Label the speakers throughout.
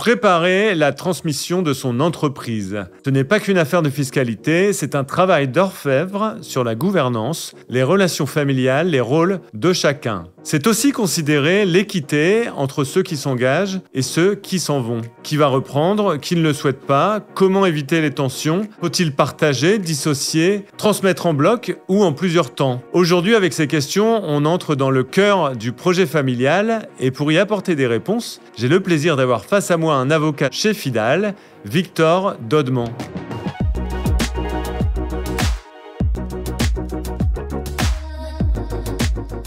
Speaker 1: Préparer la transmission de son entreprise. Ce n'est pas qu'une affaire de fiscalité, c'est un travail d'orfèvre sur la gouvernance, les relations familiales, les rôles de chacun. C'est aussi considérer l'équité entre ceux qui s'engagent et ceux qui s'en vont. Qui va reprendre, qui ne le souhaite pas, comment éviter les tensions, faut-il partager, dissocier, transmettre en bloc ou en plusieurs temps. Aujourd'hui, avec ces questions, on entre dans le cœur du projet familial et pour y apporter des réponses, j'ai le plaisir d'avoir face à moi un avocat chez Fidal, Victor Dodman.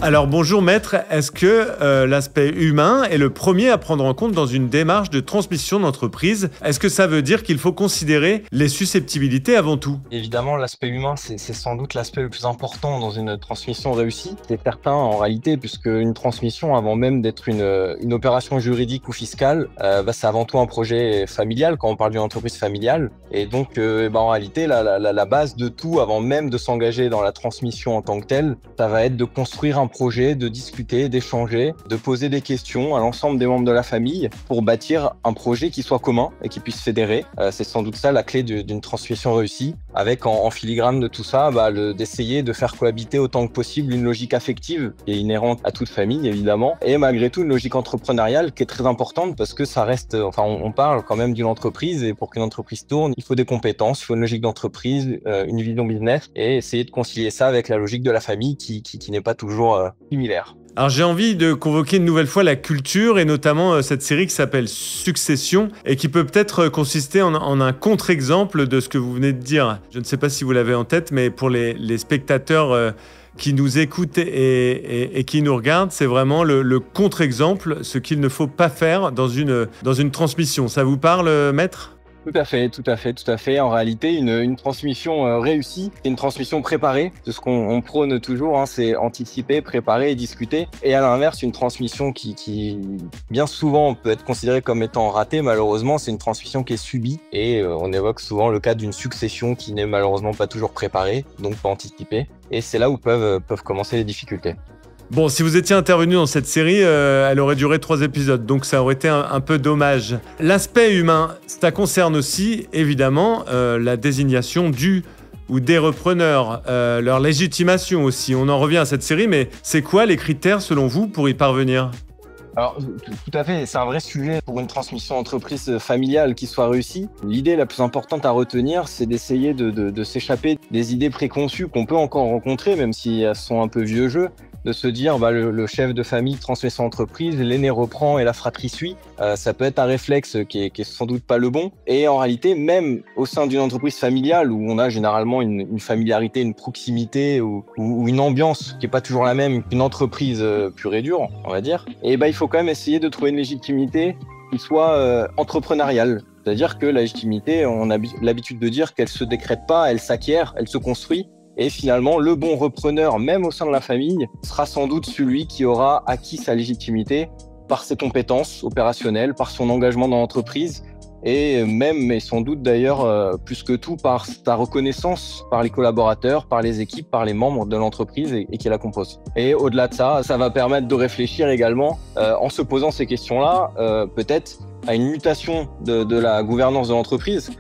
Speaker 1: Alors bonjour maître, est-ce que l'aspect humain est le premier à prendre en compte dans une démarche de transmission d'entreprise? Est-ce que ça veut dire qu'il faut considérer les susceptibilités avant tout?
Speaker 2: Évidemment, l'aspect humain, c'est sans doute l'aspect le plus important dans une transmission réussie. C'est certain en réalité, puisque une transmission, avant même d'être une opération juridique ou fiscale, c'est avant tout un projet familial, quand on parle d'une entreprise familiale. Et donc, en réalité, la base de tout, avant même de s'engager dans la transmission en tant que telle, ça va être de construire un projet, de discuter, d'échanger, de poser des questions à l'ensemble des membres de la famille pour bâtir un projet qui soit commun et qui puisse fédérer. C'est sans doute ça la clé d'une transmission réussie, avec en filigrane de tout ça, d'essayer de faire cohabiter autant que possible une logique affective qui est inhérente à toute famille évidemment, et malgré tout une logique entrepreneuriale qui est très importante parce que ça reste, on parle quand même d'une entreprise et pour qu'une entreprise tourne, il faut des compétences, il faut une logique d'entreprise, une vision business et essayer de concilier ça avec la logique de la famille qui n'est pas toujours similaire.
Speaker 1: Alors j'ai envie de convoquer une nouvelle fois la culture et notamment cette série qui s'appelle Succession et qui peut-être consister en un contre-exemple de ce que vous venez de dire. Je ne sais pas si vous l'avez en tête, mais pour les spectateurs qui nous écoutent et qui nous regardent, c'est vraiment le contre-exemple, ce qu'il ne faut pas faire dans une transmission. Ça vous parle, maître ?
Speaker 2: Tout à fait. En réalité, une transmission réussie, c'est une transmission préparée. C'est ce qu'on prône toujours, c'est anticiper, préparer et discuter. Et à l'inverse, une transmission qui bien souvent peut être considérée comme étant ratée, malheureusement, c'est une transmission qui est subie. Et on évoque souvent le cas d'une succession qui n'est malheureusement pas toujours préparée, donc pas anticipée. Et c'est là où peuvent commencer les difficultés.
Speaker 1: Bon, si vous étiez intervenu dans cette série, elle aurait duré 3 épisodes, donc ça aurait été un peu dommage. L'aspect humain, ça concerne aussi, évidemment, la désignation du ou des repreneurs, leur légitimation aussi. On en revient à cette série, mais c'est quoi les critères, selon vous, pour y parvenir ?
Speaker 2: Alors, tout à fait, c'est un vrai sujet pour une transmission d'entreprise familiale qui soit réussie. L'idée la plus importante à retenir, c'est d'essayer de s'échapper des idées préconçues qu'on peut encore rencontrer, même si elles sont un peu vieux jeu, de se dire le chef de famille transmet son entreprise, l'aîné reprend et la fratrie suit. Ça peut être un réflexe qui est sans doute pas le bon. Et en réalité, même au sein d'une entreprise familiale où on a généralement une familiarité, une proximité ou une ambiance qui est pas toujours la même qu'une entreprise pure et dure, on va dire, et il faut quand même essayer de trouver une légitimité qui soit entrepreneuriale. C'est-à-dire que la légitimité, on a l'habitude de dire qu'elle se décrète pas, elle s'acquiert, elle se construit. Et finalement, le bon repreneur, même au sein de la famille, sera sans doute celui qui aura acquis sa légitimité par ses compétences opérationnelles, par son engagement dans l'entreprise et même, et sans doute d'ailleurs, plus que tout, par sa reconnaissance par les collaborateurs, par les équipes, par les membres de l'entreprise et qui la composent. Et au-delà de ça, ça va permettre de réfléchir également, en se posant ces questions-là, peut-être à une mutation de la gouvernance de l'entreprise,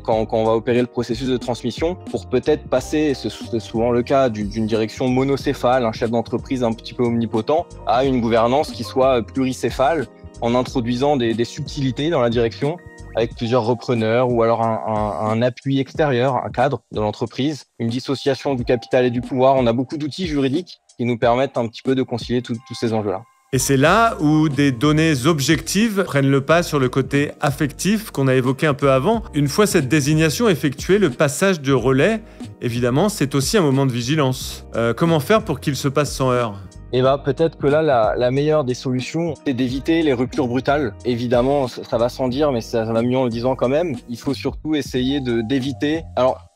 Speaker 2: quand on va opérer le processus de transmission, pour peut-être passer, c'est souvent le cas, d'une direction monocéphale, un chef d'entreprise un petit peu omnipotent, à une gouvernance qui soit pluricéphale, en introduisant des subtilités dans la direction, avec plusieurs repreneurs ou alors un appui extérieur, un cadre de l'entreprise, une dissociation du capital et du pouvoir. On a beaucoup d'outils juridiques qui nous permettent un petit peu de concilier tous ces enjeux-là.
Speaker 1: Et c'est là où des données objectives prennent le pas sur le côté affectif qu'on a évoqué un peu avant. Une fois cette désignation effectuée, le passage de relais, évidemment, c'est aussi un moment de vigilance. Comment faire pour qu'il se passe sans heurts ?
Speaker 2: Et peut-être que là, la meilleure des solutions, c'est d'éviter les ruptures brutales. Évidemment, ça va sans dire, mais ça va mieux en le disant quand même. Il faut surtout essayer d'éviter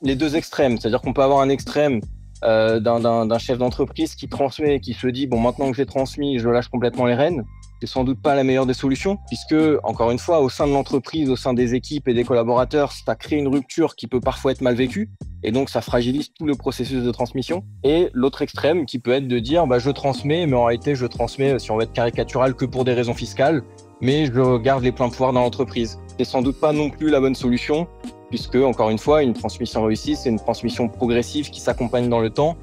Speaker 2: les deux extrêmes. C'est-à-dire qu'on peut avoir un extrême d'un chef d'entreprise qui transmet, qui se dit maintenant que j'ai transmis, je lâche complètement les rênes. C'est sans doute pas la meilleure des solutions, puisque, encore une fois, au sein de l'entreprise, au sein des équipes et des collaborateurs, ça crée une rupture qui peut parfois être mal vécue, et donc ça fragilise tout le processus de transmission. Et l'autre extrême qui peut être de dire je transmets, mais en réalité je transmets, si on veut être caricatural, que pour des raisons fiscales, mais je garde les pleins pouvoirs dans l'entreprise. C'est sans doute pas non plus la bonne solution, puisque, encore une fois, une transmission réussie, c'est une transmission progressive qui s'accompagne dans le temps,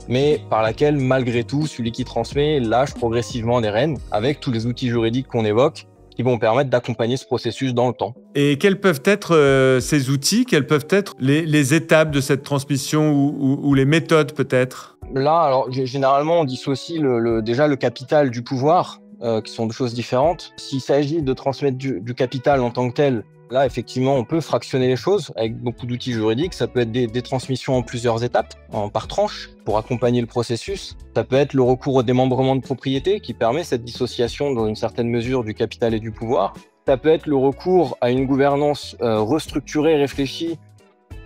Speaker 2: mais par laquelle, malgré tout, celui qui transmet lâche progressivement des rênes, avec tous les outils juridiques qu'on évoque, qui vont permettre d'accompagner ce processus dans le temps.
Speaker 1: Et quels peuvent être ces outils? Quelles peuvent être les étapes de cette transmission ou les méthodes peut-être?
Speaker 2: Là, alors, généralement, on dissocie déjà le capital du pouvoir, qui sont deux choses différentes. S'il s'agit de transmettre du capital en tant que tel, là, effectivement, on peut fractionner les choses avec beaucoup d'outils juridiques. Ça peut être des transmissions en plusieurs étapes, par tranche, pour accompagner le processus. Ça peut être le recours au démembrement de propriété qui permet cette dissociation dans une certaine mesure du capital et du pouvoir. Ça peut être le recours à une gouvernance restructurée, réfléchie,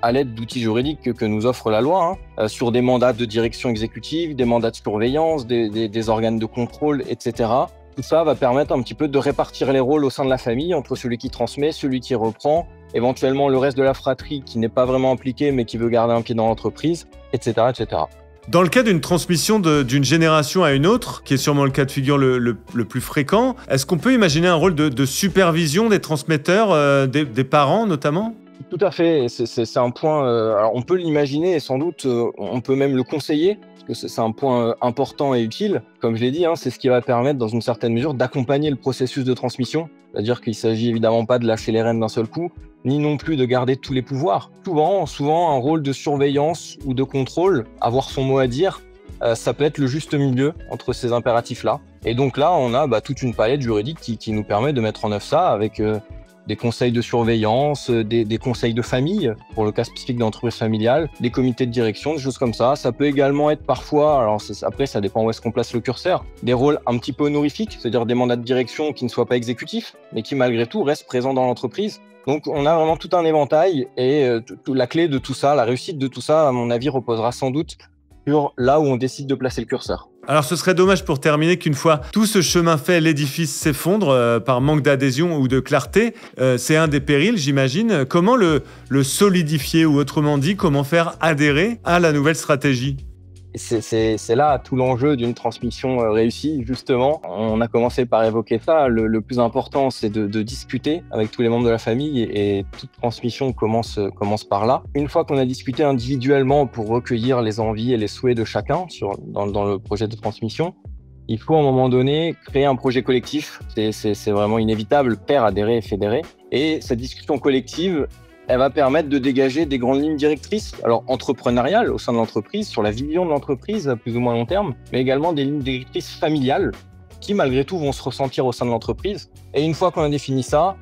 Speaker 2: à l'aide d'outils juridiques que nous offre la loi, sur des mandats de direction exécutive, des mandats de surveillance, des organes de contrôle, etc. Tout ça va permettre un petit peu de répartir les rôles au sein de la famille entre celui qui transmet, celui qui reprend, éventuellement le reste de la fratrie qui n'est pas vraiment impliqué mais qui veut garder un pied dans l'entreprise, etc., etc.
Speaker 1: Dans le cas d'une transmission d'une génération à une autre, qui est sûrement le cas de figure le plus fréquent, est-ce qu'on peut imaginer un rôle de supervision des transmetteurs, des parents notamment ?
Speaker 2: Tout à fait, c'est un point, alors on peut l'imaginer et sans doute on peut même le conseiller, parce que c'est un point important et utile. Comme je l'ai dit, c'est ce qui va permettre dans une certaine mesure d'accompagner le processus de transmission, c'est-à-dire qu'il ne s'agit évidemment pas de lâcher les rênes d'un seul coup, ni non plus de garder tous les pouvoirs. Souvent un rôle de surveillance ou de contrôle, avoir son mot à dire, ça peut être le juste milieu entre ces impératifs-là. Et donc là, on a toute une palette juridique qui nous permet de mettre en œuvre ça avec des conseils de surveillance, des conseils de famille, pour le cas spécifique d'entreprise familiale, des comités de direction, des choses comme ça. Ça peut également être parfois, alors après ça dépend où est-ce qu'on place le curseur, des rôles un petit peu honorifiques, c'est-à-dire des mandats de direction qui ne soient pas exécutifs, mais qui malgré tout restent présents dans l'entreprise. Donc on a vraiment tout un éventail et la clé de tout ça, la réussite de tout ça, à mon avis, reposera sans doute sur là où on décide de placer le curseur.
Speaker 1: Alors ce serait dommage pour terminer qu'une fois tout ce chemin fait, l'édifice s'effondre par manque d'adhésion ou de clarté. C'est un des périls, j'imagine. Comment le solidifier ou autrement dit, comment faire adhérer à la nouvelle stratégie ?
Speaker 2: C'est là tout l'enjeu d'une transmission réussie, justement. On a commencé par évoquer ça. Le plus important, c'est de discuter avec tous les membres de la famille et toute transmission commence par là. Une fois qu'on a discuté individuellement pour recueillir les envies et les souhaits de chacun dans le projet de transmission, il faut à un moment donné créer un projet collectif. C'est vraiment inévitable, faire adhérer et fédérer. Et cette discussion collective, elle va permettre de dégager des grandes lignes directrices, alors entrepreneuriales au sein de l'entreprise, sur la vision de l'entreprise à plus ou moins long terme, mais également des lignes directrices familiales qui malgré tout vont se ressentir au sein de l'entreprise. Et une fois qu'on a défini ça,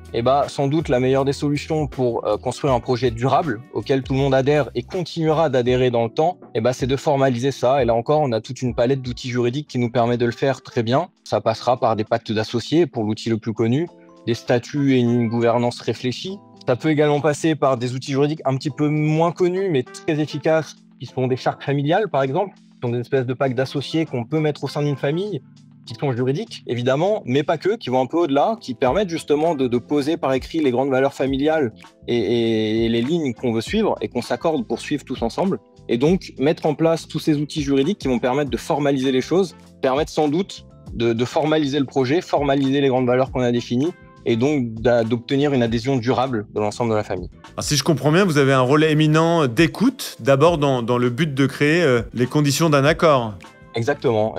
Speaker 2: sans doute la meilleure des solutions pour construire un projet durable auquel tout le monde adhère et continuera d'adhérer dans le temps, c'est de formaliser ça. Et là encore, on a toute une palette d'outils juridiques qui nous permet de le faire très bien. Ça passera par des pactes d'associés pour l'outil le plus connu, des statuts et une gouvernance réfléchie. Ça peut également passer par des outils juridiques un petit peu moins connus, mais très efficaces, qui sont des chartes familiales, par exemple, qui sont des espèces de pactes d'associés qu'on peut mettre au sein d'une famille, qui sont juridiques, évidemment, mais pas que, qui vont un peu au-delà, qui permettent justement de poser par écrit les grandes valeurs familiales et les lignes qu'on veut suivre et qu'on s'accorde pour suivre tous ensemble. Et donc, mettre en place tous ces outils juridiques qui vont permettre de formaliser les choses, permettre sans doute de formaliser le projet, formaliser les grandes valeurs qu'on a définies, et donc d'obtenir une adhésion durable de l'ensemble de la famille.
Speaker 1: Alors, si je comprends bien, vous avez un rôle éminent d'écoute, d'abord dans le but de créer les conditions d'un accord.
Speaker 2: Exactement.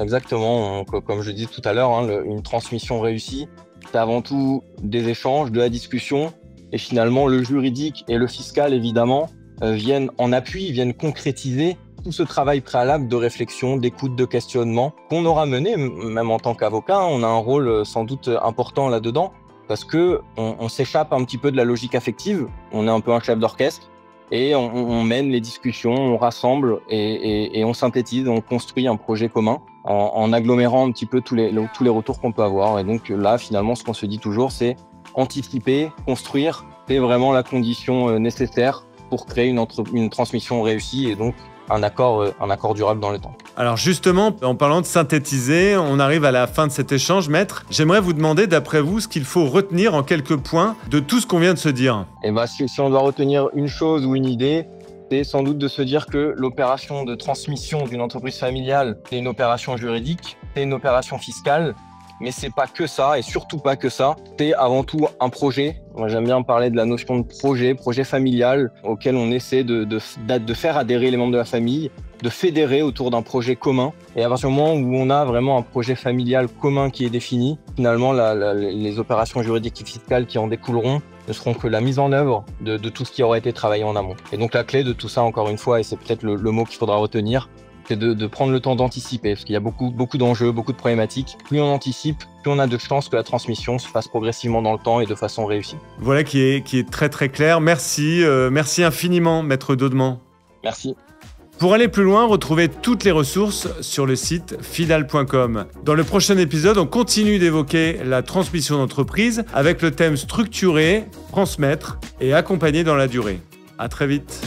Speaker 2: Comme je disais tout à l'heure, une transmission réussie, c'est avant tout des échanges, de la discussion, et finalement le juridique et le fiscal, évidemment, viennent en appui, viennent concrétiser tout ce travail préalable de réflexion, d'écoute, de questionnement qu'on aura mené, même en tant qu'avocat. On a un rôle sans doute important là-dedans, parce que on s'échappe un petit peu de la logique affective, on est un peu un chef d'orchestre, et on mène les discussions, on rassemble et on synthétise, on construit un projet commun en agglomérant un petit peu tous les retours qu'on peut avoir. Et donc là, finalement, ce qu'on se dit toujours, c'est anticiper, construire, c'est vraiment la condition nécessaire pour créer une transmission réussie et donc un accord durable dans le temps.
Speaker 1: Alors justement, en parlant de synthétiser, on arrive à la fin de cet échange, maître. J'aimerais vous demander, d'après vous, ce qu'il faut retenir en quelques points de tout ce qu'on vient de se dire.
Speaker 2: Si on doit retenir une chose ou une idée, c'est sans doute de se dire que l'opération de transmission d'une entreprise familiale, c'est une opération juridique, c'est une opération fiscale, Mais c'est pas que ça, et surtout pas que ça. C'est avant tout un projet. Moi, j'aime bien parler de la notion de projet familial, auquel on essaie de faire adhérer les membres de la famille, de fédérer autour d'un projet commun. Et à partir du moment où on a vraiment un projet familial commun qui est défini, finalement, les opérations juridiques et fiscales qui en découleront ne seront que la mise en œuvre de tout ce qui aura été travaillé en amont. Et donc la clé de tout ça, encore une fois, et c'est peut-être le mot qu'il faudra retenir, c'est de prendre le temps d'anticiper, parce qu'il y a beaucoup d'enjeux, beaucoup de problématiques. Plus on anticipe, plus on a de chances que la transmission se fasse progressivement dans le temps et de façon réussie.
Speaker 1: Voilà qui est très très clair. Merci infiniment, Maître Daudement.
Speaker 2: Merci.
Speaker 1: Pour aller plus loin, retrouvez toutes les ressources sur le site fidal.com. Dans le prochain épisode, on continue d'évoquer la transmission d'entreprise avec le thème structurer, transmettre et accompagner dans la durée. À très vite.